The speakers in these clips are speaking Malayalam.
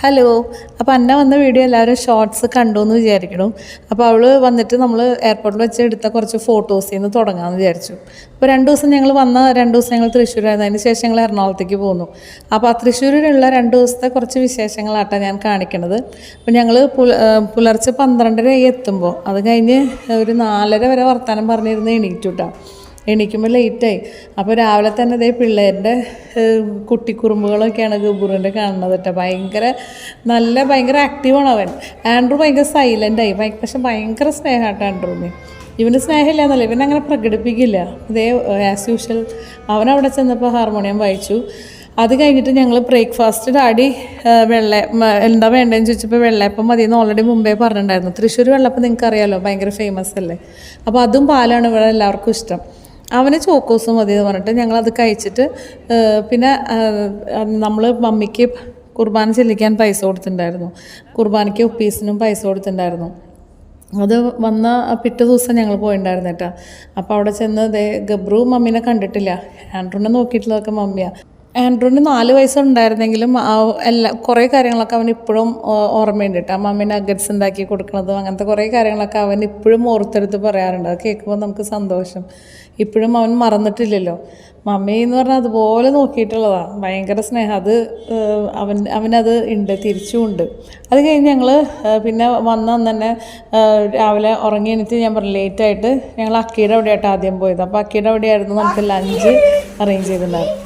ഹലോ. അപ്പോൾ അന്ന വന്ന വീഡിയോ എല്ലാവരും ഷോർട്സ് കണ്ടു എന്ന് വിചാരിക്കണം. അപ്പോൾ അവൾ വന്നിട്ട് നമ്മൾ എയർപോർട്ടിൽ വെച്ച് എടുത്ത കുറച്ച് ഫോട്ടോസിൽ നിന്ന് തുടങ്ങാമെന്ന് വിചാരിച്ചു. അപ്പോൾ 2 ദിവസം ഞങ്ങൾ വന്ന 2 ദിവസം ഞങ്ങൾ തൃശ്ശൂരായിരുന്നു. അതിന് ശേഷം ഞങ്ങൾ എറണാകുളത്തേക്ക് പോന്നു. അപ്പോൾ ആ തൃശ്ശൂരിലുള്ള 2 ദിവസത്തെ കുറച്ച് വിശേഷങ്ങളാട്ടാണ് ഞാൻ കാണിക്കണത്. അപ്പോൾ ഞങ്ങൾ പുലർച്ചെ 12:30 എത്തുമ്പോൾ അത് കഴിഞ്ഞ് ഒരു 4:30 വരെ വർത്തമാനം പറഞ്ഞിരുന്ന് എണീറ്റുട്ടാ. എണീക്കുമ്പോൾ ലേറ്റായി. അപ്പോൾ രാവിലെ തന്നെ അതേ പിള്ളേരുടെ കുട്ടിക്കുറുമ്പുകളൊക്കെയാണ് ഗബ്ബുറിൻ്റെ കാണുന്നത് കേട്ടോ. ഭയങ്കര ആക്റ്റീവാണ് അവൻ. ആൻഡ്രൂ ഭയങ്കര സൈലൻ്റായി, പക്ഷെ ഭയങ്കര സ്നേഹമാട്ടോ ആൻഡ്രൂവിന്. ഇവന് സ്നേഹമില്ല എന്നല്ല, ഇവനങ്ങനെ പ്രകടിപ്പിക്കില്ല. ഇതേ ആസ് യൂഷ്വൽ അവനവിടെ ചെന്നപ്പോൾ ഹാർമോണിയം വായിച്ചു. അത് കഴിഞ്ഞിട്ട് ഞങ്ങൾ ബ്രേക്ക്ഫാസ്റ്റ് ഡാഡി എന്താ വേണ്ടതെന്ന് ചോദിച്ചപ്പോൾ വെള്ളയപ്പം മതിയെന്ന് ഓൾറെഡി മുമ്പേ പറഞ്ഞിട്ടുണ്ടായിരുന്നു. തൃശ്ശൂർ വെള്ളപ്പം നിങ്ങൾക്ക് അറിയാമല്ലോ, ഭയങ്കര ഫേമസ് അല്ലേ. അപ്പോൾ അതും പാലാണ് ഇവിടെ എല്ലാവർക്കും ഇഷ്ടം. അവന് ചോക്കോസ് മതി എന്ന് പറഞ്ഞിട്ട് ഞങ്ങളത് കഴിച്ചിട്ട് പിന്നെ നമ്മൾ മമ്മിക്ക് കുർബാന ചെല്ലിക്കാൻ പൈസ കൊടുത്തിട്ടുണ്ടായിരുന്നു. കുർബാനയ്ക്ക് ഉപ്പീസിനും പൈസ കൊടുത്തിട്ടുണ്ടായിരുന്നു. അത് വന്ന പിറ്റേ ദിവസം ഞങ്ങൾ പോയിട്ടുണ്ടായിരുന്നു കേട്ടോ. അപ്പോൾ അവിടെ ചെന്ന് ഗബ്രു മമ്മീനെ കണ്ടിട്ടില്ല. ആൻഡ്രൂനെ നോക്കിയിട്ടുള്ളതൊക്കെ മമ്മിയാണ്. ആൻഡ്രൂന് 4 വയസ്സുണ്ടായിരുന്നെങ്കിലും കുറേ കാര്യങ്ങളൊക്കെ അവൻ ഇപ്പോഴും ഓർമ്മയുണ്ട് കേട്ടോ. മമ്മീനെ നഗറ്റ്സ് ഉണ്ടാക്കി കൊടുക്കുന്നതും അങ്ങനത്തെ കുറേ കാര്യങ്ങളൊക്കെ അവൻ ഇപ്പോഴും ഓർത്തെടുത്ത് പറയാറുണ്ട്. അത് കേൾക്കുമ്പോൾ നമുക്ക് സന്തോഷം. ഇപ്പോഴും അവൻ മറന്നിട്ടില്ലല്ലോ. മമ്മി എന്ന് പറഞ്ഞാൽ അതുപോലെ നോക്കിയിട്ടുള്ളതാണ്. ഭയങ്കര സ്നേഹം. അത് അവനത് ഉണ്ട്, തിരിച്ചും ഉണ്ട്. അത് കഴിഞ്ഞ് ഞങ്ങൾ പിന്നെ വന്ന അന്ന് തന്നെ രാവിലെ ഉറങ്ങി എണീറ്റ് ഞാൻ പറഞ്ഞു ലേറ്റായിട്ട് ഞങ്ങൾ അക്കിയുടെ അവിടെയായിട്ട് ആദ്യം പോയത്. അപ്പോൾ അക്കിയുടെ അവിടെയായിരുന്നു നമുക്ക് ലഞ്ച് അറേഞ്ച് ചെയ്തിട്ടുണ്ടായിരുന്നു.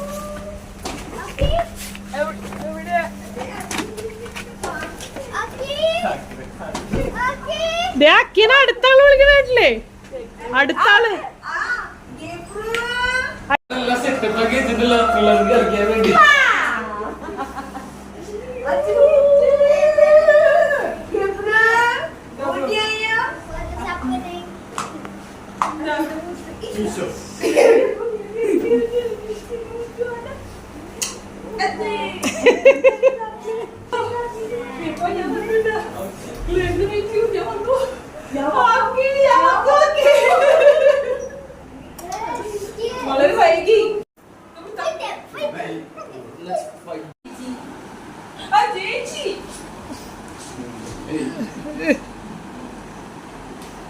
അടുത്താള് വിളിക്കണേ, അടുത്താള്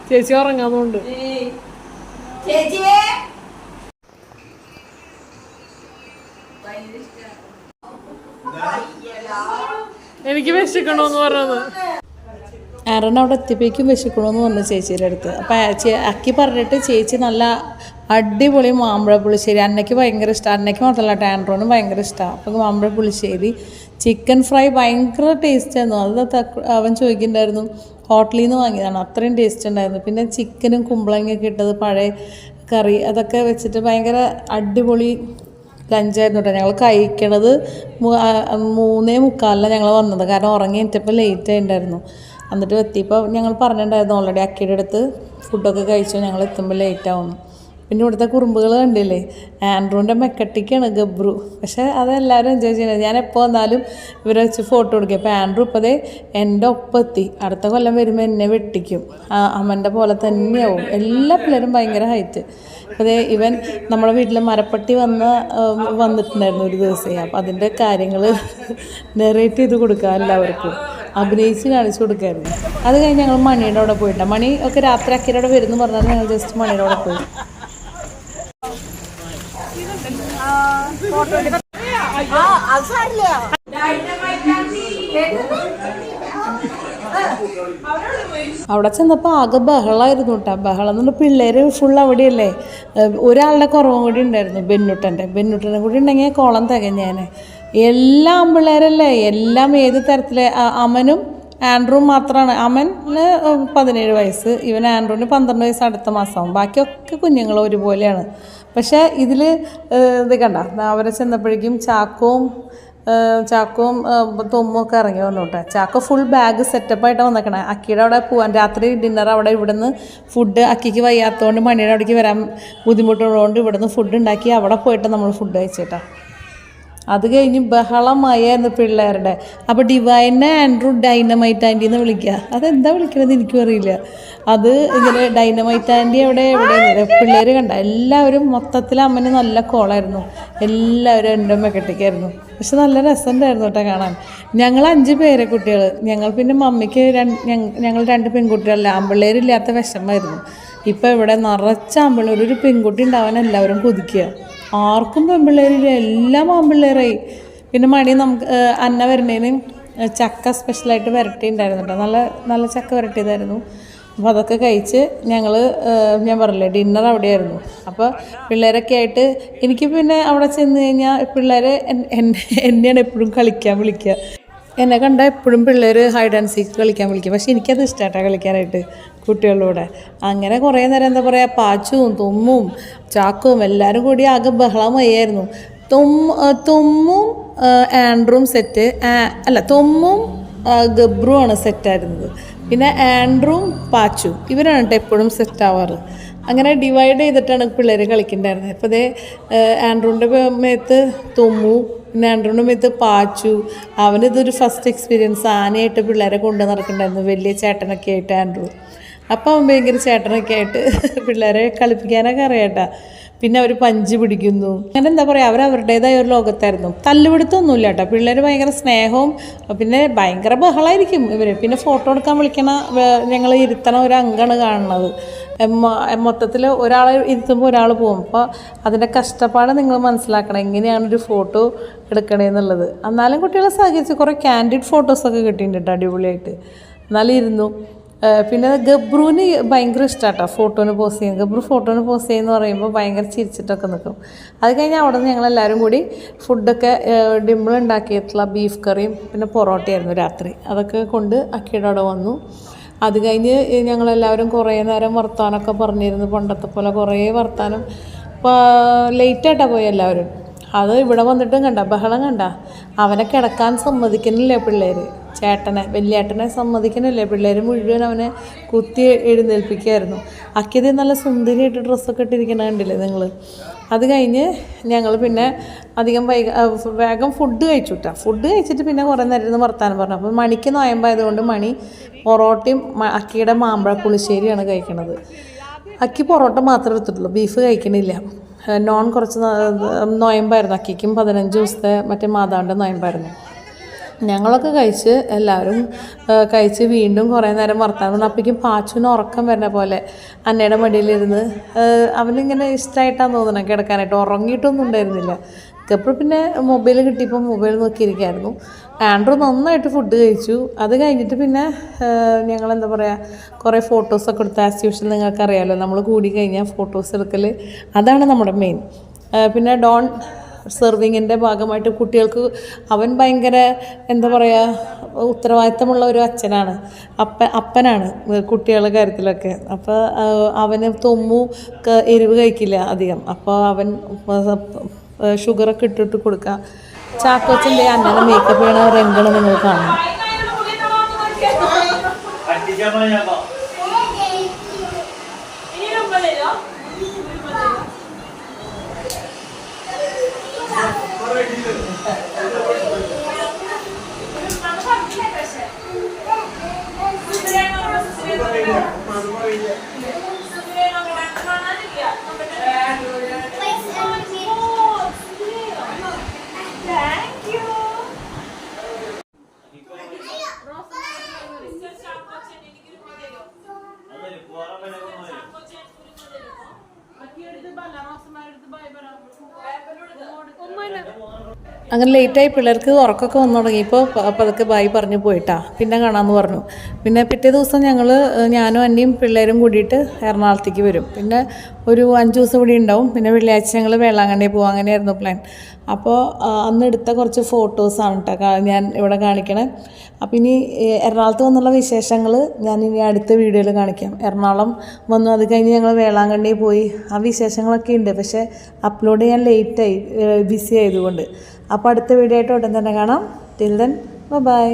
ചേച്ചി ഉറങ്ങാന്നുണ്ട്. എനിക്ക് വിശക്കണോന്ന് പറഞ്ഞത്. ആരൻ അവിടെ എത്തിയപ്പോഴേക്കും വിശക്കണമെന്ന് പറഞ്ഞു ചേച്ചിയുടെ അടുത്ത്. അപ്പം അക്കി പറഞ്ഞിട്ട് ചേച്ചി നല്ല അടിപൊളി മാമ്പഴ പുളിശ്ശേരി, അന്നയ്ക്ക് ഭയങ്കര ഇഷ്ടമാണ്. അന്നയ്ക്ക് മാത്രമല്ല ആൻഡ്രോനും ഭയങ്കര ഇഷ്ടമാണ്. അപ്പം മാമ്പഴ പുളിശ്ശേരി, ചിക്കൻ ഫ്രൈ ഭയങ്കര ടേസ്റ്റ് ആയിരുന്നു. അത് അവൻ ചോദിക്കുന്നുണ്ടായിരുന്നു ഹോട്ടലിൽ നിന്ന് വാങ്ങിയതാണ്, അത്രയും ടേസ്റ്റ് ഉണ്ടായിരുന്നു. പിന്നെ ചിക്കനും കുമ്പളങ്ങയൊക്കെ ഇട്ടത്, പഴയ കറി, അതൊക്കെ വെച്ചിട്ട് ഭയങ്കര അടിപൊളി ലഞ്ചായിരുന്നു കേട്ടോ. ഞങ്ങൾ കഴിക്കണത് 3:45 ഞങ്ങൾ വന്നത്, കാരണം ഉറങ്ങി എത്തിയപ്പോൾ ലേറ്റ് ആയിട്ടുണ്ടായിരുന്നു. എന്നിട്ട് എത്തിയപ്പോൾ ഞങ്ങൾ പറഞ്ഞിട്ടുണ്ടായിരുന്നു ഓൾറെഡി അക്കിയുടെ അടുത്ത് ഫുഡൊക്കെ കഴിച്ചു, ഞങ്ങൾ എത്തുമ്പോൾ ലേറ്റ് ആവുന്നു. പിന്നെ ഇവിടുത്തെ കുറുമ്പുകൾ കണ്ടില്ലേ, ആൻഡ്രൂൻ്റെ മെക്കട്ടിക്കാണ് ഗബ്രു. പക്ഷേ അതെല്ലാവരും എൻജോയ് ചെയ്യുന്നത്. ഞാൻ എപ്പോൾ വന്നാലും ഇവരെ വെച്ച് ഫോട്ടോ എടുക്കും. അപ്പോൾ ആൻഡ്രൂ ഇപ്പോഴേ എൻ്റെ ഒപ്പം എത്തി. അടുത്ത കൊല്ലം വരുമ്പോൾ എന്നെ വെട്ടിക്കും, അമ്മൻ്റെ പോലെ തന്നെയാവും. എല്ലാ പിള്ളേരും ഭയങ്കര ഹൈറ്റ്. അപ്പോൾ ഇവൻ നമ്മുടെ വീട്ടിൽ മരപ്പട്ടി വന്നിട്ടുണ്ടായിരുന്നു ഒരു ദിവസം. അപ്പോൾ അതിൻ്റെ കാര്യങ്ങൾ നെറേറ്റ് ചെയ്ത് കൊടുക്കുക, എല്ലാവർക്കും അഭിനയിച്ച് കാണിച്ചു കൊടുക്കായിരുന്നു. അത് കഴിഞ്ഞ് ഞങ്ങൾ മണിയുടെ അവിടെ പോയിട്ടാണ്. മണി ഒക്കെ രാത്രി അക്കിയുടെ അവിടെ വരുന്നു പറഞ്ഞാൽ ഞങ്ങൾ ജസ്റ്റ് മണിയുടെ അവിടെ പോയി. അവിടെ ചെന്നപ്പോൾ ആകെ ബഹളമായിരുന്നു കേട്ടോ. ബഹളം എന്ന് പറഞ്ഞാൽ പിള്ളേർ ഫുൾ അവിടെയല്ലേ. ഒരാളുടെ കുറവും കൂടി ഉണ്ടായിരുന്നു, ബെന്നുട്ടനെ കൂടി ഉണ്ടെങ്കിൽ കോളം തികഞ്ഞേനെ. എല്ലാ പിള്ളേരല്ലേ, എല്ലാം ഏത് തരത്തിലെ. അമനും ആൻഡ്രൂവും മാത്രമാണ്. അമന് 17 വയസ്സ്, ഇവൻ ആൻഡ്രൂവിന് 12 വയസ്സ് അടുത്ത മാസമാവും. ബാക്കിയൊക്കെ കുഞ്ഞുങ്ങൾ ഒരുപോലെയാണ്. പക്ഷേ ഇതിൽ ഇത് കണ്ട, അവരെ ചെന്നപ്പോഴേക്കും ചാക്കവും തൊമ്മും ഒക്കെ ഇറങ്ങി വന്നു കേട്ടോ. ചാക്കോ ഫുൾ ബാഗ് സെറ്റപ്പായിട്ട് വന്നേക്കണേ. അക്കിയുടെ അവിടെ പോകാൻ രാത്രി ഡിന്നർ അവിടെ ഇവിടുന്ന് ഫുഡ് അക്കിക്ക് വയ്യാത്തതുകൊണ്ട് മണിയുടെ അവിടേക്ക് വരാൻ ബുദ്ധിമുട്ടുള്ളതുകൊണ്ട് ഇവിടുന്ന് ഫുഡ് ഉണ്ടാക്കി അവിടെ പോയിട്ട് നമ്മൾ ഫുഡ് കഴിച്ചേട്ടാ. അത് കഴിഞ്ഞ് ബഹളമായിരുന്നു പിള്ളേരുടെ. അപ്പോൾ ഡിവൈനെ ആൻഡ്രൂ ഡൈനമൈറ്റ് ആൻറ്റി എന്ന് വിളിക്കുക. അതെന്താ വിളിക്കണമെന്ന് എനിക്കും അറിയില്ല. അത് ഇങ്ങനെ ഡൈനമൈറ്റ് ആൻറ്റി എവിടെ പിള്ളേർ കണ്ട എല്ലാവരും മൊത്തത്തിൽ അമ്മന് നല്ല കോളായിരുന്നു. എല്ലാവരും എൻ്റെ മെക്കട്ടേക്കായിരുന്നു. പക്ഷെ നല്ല രസമുണ്ടായിരുന്നു കേട്ടോ കാണാൻ. ഞങ്ങൾ 5 പേരെ കുട്ടികൾ. ഞങ്ങൾ പിന്നെ മമ്മിക്ക് ഞങ്ങൾ 2 പെൺകുട്ടികളല്ല, ആൺപിള്ളേരില്ലാത്ത വിഷമമായിരുന്നു. ഇപ്പം ഇവിടെ നിറച്ച ആൺപിള്ളേർ, ഒരു പെൺകുട്ടി ഉണ്ടാവാൻ എല്ലാവരും കൊതിക്കുക. ആർക്കും പെൺപിള്ളേരില്ല, എല്ലാം ആൺപിള്ളേരായി. പിന്നെ മണി നമുക്ക് അന്ന വരണേന് ചക്ക സ്പെഷ്യലായിട്ട് വരട്ടിയിട്ടുണ്ടായിരുന്നു കേട്ടോ. നല്ല നല്ല ചക്ക വരട്ടിയതായിരുന്നു. അപ്പോൾ അതൊക്കെ കഴിച്ച് ഞാൻ പറഞ്ഞില്ലേ ഡിന്നർ അവിടെയായിരുന്നു. അപ്പോൾ പിള്ളേരൊക്കെ ആയിട്ട് എനിക്ക് പിന്നെ അവിടെ ചെന്ന് കഴിഞ്ഞാൽ പിള്ളേരെ എന്നെയാണ് എപ്പോഴും കളിക്കാൻ വിളിക്കുക. എന്നെ കണ്ടാൽ എപ്പോഴും പിള്ളേർ ഹൈഡ് ആൻഡ് സീക്ക് കളിക്കാൻ വിളിക്കും. പക്ഷെ എനിക്കത് ഇഷ്ടമായിട്ടാണ് കളിക്കാനായിട്ട് കുട്ടികളുടെ. അങ്ങനെ കുറേ നേരം എന്താ പറയുക, പാച്ചുവും തുമ്മും ചാക്കവും എല്ലാവരും കൂടി ആകെ ബഹളമായിരുന്നു. തുമ്മും ആൻഡ്രൂം സെറ്റ് അല്ല, തുമ്മും ഗബ്രുവാണ് സെറ്റായിരുന്നത്. പിന്നെ ആൻഡ്രൂം പാച്ചു ഇവരാണ് കേട്ടോ എപ്പോഴും സെറ്റാവാറ്. അങ്ങനെ ഡിവൈഡ് ചെയ്തിട്ടാണ് പിള്ളേർ കളിക്കുന്നുണ്ടായിരുന്നത്. ഇപ്പോൾ അതേ ആൻഡ്രൂൻ്റെ മേത്ത് തുമ്മു, പിന്നെ ആൻഡ്രൂൻ്റെ മേത്ത് പാച്ചു. അവനിതൊരു ഫസ്റ്റ് എക്സ്പീരിയൻസ്. ആനയായിട്ട് പിള്ളേരെ കൊണ്ടു നടക്കുന്നുണ്ടായിരുന്നു, വലിയ ചേട്ടനൊക്കെ ആയിട്ട് ആൻഡ്രൂ. അപ്പം അവൻ ഭയങ്കര ചേട്ടനൊക്കെ ആയിട്ട് പിള്ളേരെ കളിപ്പിക്കാനൊക്കെ അറിയാട്ടാ. പിന്നെ അവർ പഞ്ച് പിടിക്കുന്നു. അങ്ങനെ എന്താ പറയുക, അവരവരുടേതായ ഒരു ലോകത്തായിരുന്നു. തല്ലുപിടുത്തൊന്നുമില്ല കേട്ടോ. പിള്ളേർ ഭയങ്കര സ്നേഹവും പിന്നെ ഭയങ്കര ബഹളമായിരിക്കും ഇവർ. പിന്നെ ഫോട്ടോ എടുക്കാൻ വിളിക്കണ ഞങ്ങൾ ഇരുത്തണ ഒരു അംഗമാണ് കാണുന്നത്. മൊത്തത്തിൽ ഒരാളെ ഇരുത്തുമ്പോൾ ഒരാൾ പോകും. അപ്പോൾ അതിൻ്റെ കഷ്ടപ്പാട് നിങ്ങൾ മനസ്സിലാക്കണം, എങ്ങനെയാണ് ഒരു ഫോട്ടോ എടുക്കണേന്നുള്ളത്. എന്നാലും കുട്ടികളെ സഹകരിച്ച് കുറേ ക്യാൻഡിഡ് ഫോട്ടോസൊക്കെ കിട്ടിയിട്ടുണ്ട് കേട്ടോ, അടിപൊളിയായിട്ട്. എന്നാലും ഇരുന്നു. പിന്നെ ഗബ്രുവിന് ഭയങ്കര ഇഷ്ടമാട്ടോ ഫോട്ടോന് പോസ്റ്റ് ചെയ്യും. ഗബ്രു ഫോട്ടോന് പോസ്റ്റ് ചെയ്യുമെന്ന് പറയുമ്പോൾ ഭയങ്കര ചിരിച്ചിട്ടൊക്കെ നിൽക്കും. അത് കഴിഞ്ഞ് അവിടെ നിന്ന് ഞങ്ങളെല്ലാവരും കൂടി ഫുഡൊക്കെ ഡിമ്പിൾ ഉണ്ടാക്കിയിട്ടുള്ള ബീഫ് കറിയും പിന്നെ പൊറോട്ടയായിരുന്നു രാത്രി. അതൊക്കെ കൊണ്ട് അക്കിയുടെ അവിടെ വന്നു. അത് കഴിഞ്ഞ് ഞങ്ങളെല്ലാവരും കുറേ നേരം വർത്താനമൊക്കെ പറഞ്ഞിരുന്നു. പണ്ടത്തെ പോലെ കുറേ വർത്താനം. ലേറ്റായിട്ടാണ് പോയി എല്ലാവരും. അത് ഇവിടെ വന്നിട്ടും കണ്ട ബഹളം കണ്ട. അവനെ കിടക്കാൻ സമ്മതിക്കുന്നില്ലേ പിള്ളേർ. വലിയേട്ടനെ സമ്മതിക്കുന്നില്ലേ പിള്ളേർ. മുഴുവൻ അവനെ കുത്തി എഴുന്നേൽപ്പിക്കുകയായിരുന്നു. അക്കിയത് നല്ല സുന്ദരിയായിട്ട് ഡ്രസ്സൊക്കെ ഇട്ടിരിക്കണ കണ്ടില്ലേ നിങ്ങൾ. അത് കഴിഞ്ഞ് ഞങ്ങൾ പിന്നെ അധികം വേഗം ഫുഡ് കഴിച്ചു കേട്ടോ. ഫുഡ് കഴിച്ചിട്ട് പിന്നെ കുറേ നേരം ഇരുന്ന് വർത്താനം പറഞ്ഞു. അപ്പോൾ മണിക്ക് നോയമ്പായതുകൊണ്ട് മണി പൊറോട്ടയും അക്കിയുടെ മാമ്പഴ പുളിശ്ശേരിയാണ് കഴിക്കണത്. അക്കി പൊറോട്ട മാത്രമേ എടുത്തിട്ടുള്ളൂ, ബീഫ് കഴിക്കണില്ല. നോൺ കുറച്ച് നോയമ്പായിരുന്നു. അക്കിക്കും 15 ദിവസത്തെ മറ്റേ മാതാവിൻ്റെ നോയമ്പായിരുന്നു. ഞങ്ങളൊക്കെ കഴിച്ച് എല്ലാവരും കഴിച്ച് വീണ്ടും കുറേ നേരം വർത്താനം പറഞ്ഞു. അപ്പോഴേക്കും പാച്ചുവിന് ഉറക്കം വരുന്ന പോലെ അന്നയുടെ മടിയിലിരുന്ന് അവനിങ്ങനെ ഇഷ്ടമായിട്ടാണ് തോന്നുന്നത് കിടക്കാനായിട്ട്. ഉറങ്ങിയിട്ടൊന്നും ഉണ്ടായിരുന്നില്ല. അപ്പോൾ പിന്നെ മൊബൈൽ കിട്ടിയപ്പോൾ മൊബൈൽ നോക്കിയിരിക്കുകയായിരുന്നു. ആൻഡ്രൂ നന്നായിട്ട് ഫുഡ് കഴിച്ചു. അത് കഴിഞ്ഞിട്ട് പിന്നെ ഞങ്ങളെന്താ പറയുക, കുറേ ഫോട്ടോസൊക്കെ എടുത്ത്. ആസ് യൂഷ്വൽ നിങ്ങൾക്കറിയാമല്ലോ, നമ്മൾ കൂടി കഴിഞ്ഞാൽ ഫോട്ടോസ് എടുക്കൽ അതാണ് നമ്മുടെ മെയിൻ. പിന്നെ ഡോൺ സെർവിങ്ങിൻ്റെ ഭാഗമായിട്ട് കുട്ടികൾക്ക് അവൻ ഭയങ്കര എന്താ പറയുക ഉത്തരവാദിത്തമുള്ള ഒരു അച്ഛനാണ്, അപ്പനാണ് കുട്ടികളുടെ കാര്യത്തിലൊക്കെ. അപ്പോൾ അവന് തുമ്മു എരിവ് കഴിക്കില്ല അധികം. അപ്പോൾ അവൻ ഷുഗറൊക്കെ ഇട്ടിട്ട് കൊടുക്കുക. ചാക്കോച്ചൻ്റെ അന്നനെ മേക്കപ്പ് ചെയ്യണ രംഗങ്ങൾ നിങ്ങൾ കാണണം. അങ്ങനെ ലേറ്റായി പിള്ളേർക്ക് ഉറക്കമൊക്കെ വന്നു തുടങ്ങിയപ്പോൾ പതുക്കെ ബായി പറഞ്ഞു പോയിട്ടാ, പിന്നെ കാണാമെന്ന് പറഞ്ഞു. പിന്നെ പിറ്റേ ദിവസം ഞാനും അന്നയും പിള്ളേരും കൂടിയിട്ട് എറണാകുളത്തേക്ക് വരും. പിന്നെ ഒരു 5 ദിവസം കൂടി ഉണ്ടാവും. പിന്നെ വെള്ളിയാഴ്ച ഞങ്ങൾ വേളാങ്കണ്ണി പോകും. അങ്ങനെയായിരുന്നു പ്ലാൻ. അപ്പോൾ അന്ന് എടുത്ത കുറച്ച് ഫോട്ടോസാണ് കേട്ടോ ഞാൻ ഇവിടെ കാണിക്കണേ. അപ്പോൾ ഇനി എറണാകുളത്ത് വന്നുള്ള വിശേഷങ്ങൾ ഞാൻ ഇനി അടുത്ത വീഡിയോയിൽ കാണിക്കാം. എറണാകുളം വന്നു, അത് കഴിഞ്ഞ് ഞങ്ങൾ വേളാങ്കണ്ണി പോയി. ആ വിശേഷങ്ങളൊക്കെ ഉണ്ട്, പക്ഷേ അപ്ലോഡ് ചെയ്യാൻ ലേറ്റായി, ബിസി ആയതുകൊണ്ട്. അപ്പോൾ അടുത്ത വീഡിയോ ആയിട്ട് ഉടൻ തന്നെ കാണാം. Till then bye.